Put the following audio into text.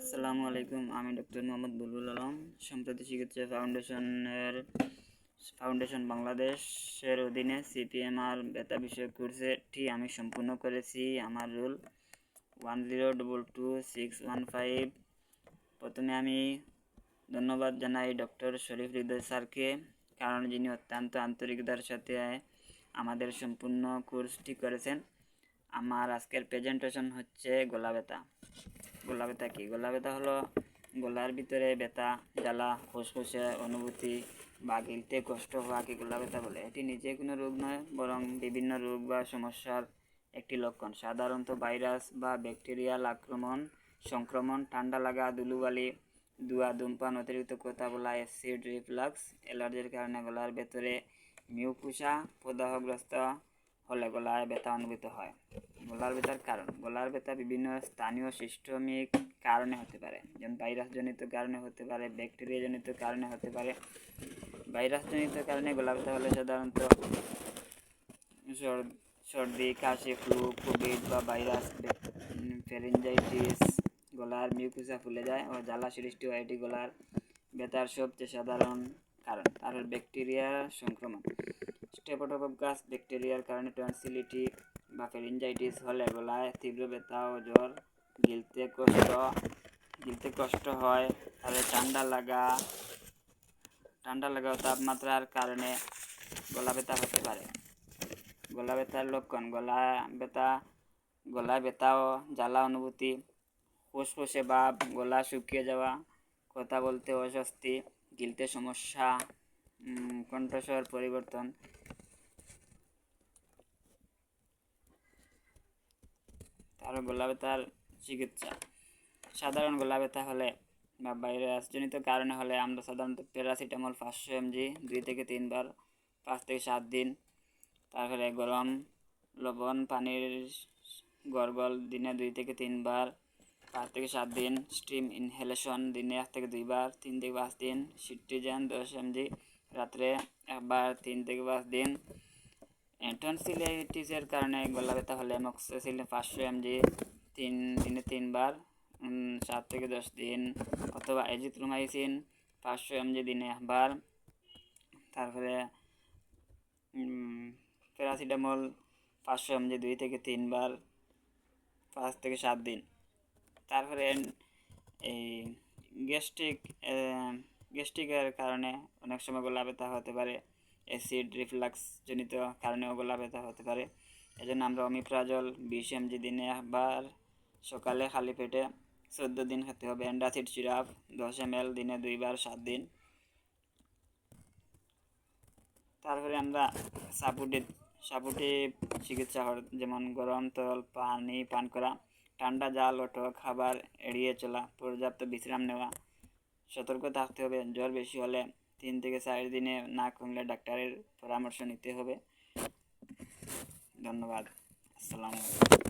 আসসালামু আলাইকুম। আমি ডক্টর মোহাম্মদ বুলবুল আলম, সম্প্রতি চিকিৎসা ফাউন্ডেশন বাংলাদেশের অধীনে সিপিএমআর ব্যথা বিষয়ক কোর্সটি আমি সম্পূর্ণ করেছি। আমার রুল 10222615। প্রথমে আমি ধন্যবাদ জানাই ডক্টর শরীফ হৃদয় স্যারকে, কারণ যিনি অত্যন্ত আন্তরিকতার সাথে আমাদের সম্পূর্ণ কোর্সটি করেছেন। আমার আজকের প্রেজেন্টেশন হচ্ছে গলা ব্যথা। গলা ব্যথা কি? গলা ব্যথা হলো গলার ভিতরে ব্যথা, জ্বালা, ফুসফুসে অনুভূতি বা গিলতে কষ্ট হওয়াকে গলা ব্যথা বলে। এটি নিজে কোনো রোগ নয়, বরং বিভিন্ন রোগ বা সমস্যার একটি লক্ষণ। সাধারণত ভাইরাস বা ব্যাকটেরিয়াল সংক্রমণ, ঠান্ডা লাগা, ধুলোবালি, ধোঁয়া, ধূমপান, অতিরিক্ত কথা বলা, অ্যাসিড রিফ্লাক্স, অ্যালার্জির কারণে গলার ভেতরে মিউকুসা প্রদাহগ্রস্ত হলে গলায় ব্যথা অনুভূত হয়। গলার ব্যথার কারণ: গলার ব্যথা বিভিন্ন স্থানীয় সিস্টেমিক কারণে হতে পারে, যেমন ভাইরাসজনিত কারণে হতে পারে, ব্যাকটেরিয়াজনিত কারণে হতে পারে। ভাইরাসজনিত কারণে গলা ব্যথা হলে সাধারণত সর্দি, কাশি, ফ্লু, কোভিড বা ভাইরাস ফ্যারিঞ্জাইটিস, গলার মিউকুসা ফুলে যায় ও জ্বালা সৃষ্টি হয়। এটি গলার ব্যথার সবচেয়ে সাধারণ কারণ। আর ব্যাকটেরিয়া সংক্রমণ: স্টেফোটোকক্কাস ব্যাকটেরিয়ার কারণে টনসিলিটি বা ফ্যারিঞ্জাইটিস হলে গলায় তীব্র ব্যথা ও জ্বর, গিলতে কষ্ট হয়। তাহলে ঠান্ডা লাগা ও তাপমাত্রার কারণে গলা ব্যথা হতে পারে। গলা ব্যথার লক্ষণ: গলায় ব্যথা ও জ্বালা অনুভূতি, ফুসফুসে ভাব, গলা শুকিয়ে যাওয়া, কথা বলতে অস্বস্তি, গিলতে সমস্যা, কণ্ঠস্বর পরিবর্তন। তারপর গলা ব্যথার চিকিৎসা: সাধারণ গলা ব্যথা হলে বা ভাইরাসজনিত কারণে হলে আমরা সাধারণত প্যারাসিটামল 500 mg 2 থেকে 3 বার 5 থেকে 7 দিন। তারপরে গরম লবণ পানির গরগল দিনে 2 থেকে 3 বার 5 থেকে 7 দিন। স্টিম ইনহেলেশন দিনে 1 থেকে 2 বার 3 থেকে 5 দিন। সিট্রিজিন 10 mg রাত্রে একবার 3 থেকে 5 দিন। টনসিলাইটিসের কারণে গলা ব্যথা হলে অ্যামোক্সিসিলিন 500 mg দিনে 3 বার 7 থেকে 10 দিন, অথবা এজিথ্রোমাইসিন 500 mg দিনে একবার। তারপরে প্যারাসিটামল 500 mg 2 থেকে 3 বার 5 থেকে 7 দিন। তারপরে এই গ্যাস্ট্রিকের কারণে অনেক সময় গলা ব্যথা হতে পারে। অ্যাসিড রিফ্লাক্স জনিত কারণেও গলা ব্যথা হতে পারে। এজন্য আমরা অমিপ্রাজল 20 mg দিনে একবার সকালে খালি পেটে 14 দিন খেতে হবে। অ্যান্টাসিড সিরাপ 10 ml দিনে 2 বার 7 দিন। তারপরে আমরা সাপোর্টিভ চিকিৎসা, যেমন গরম তরল পানি পান করা, ঠান্ডা জাল ও টক খাবার এড়িয়ে চলা, পর্যাপ্ত বিশ্রাম নেওয়া। সতর্ক থাকতে হবে, জ্বর বেশি হলে 3 থেকে 4 দিনে না কমলে ডাক্তারের পরামর্শ নিতে হবে। ধন্যবাদ। আসসালামু আলাইকুম।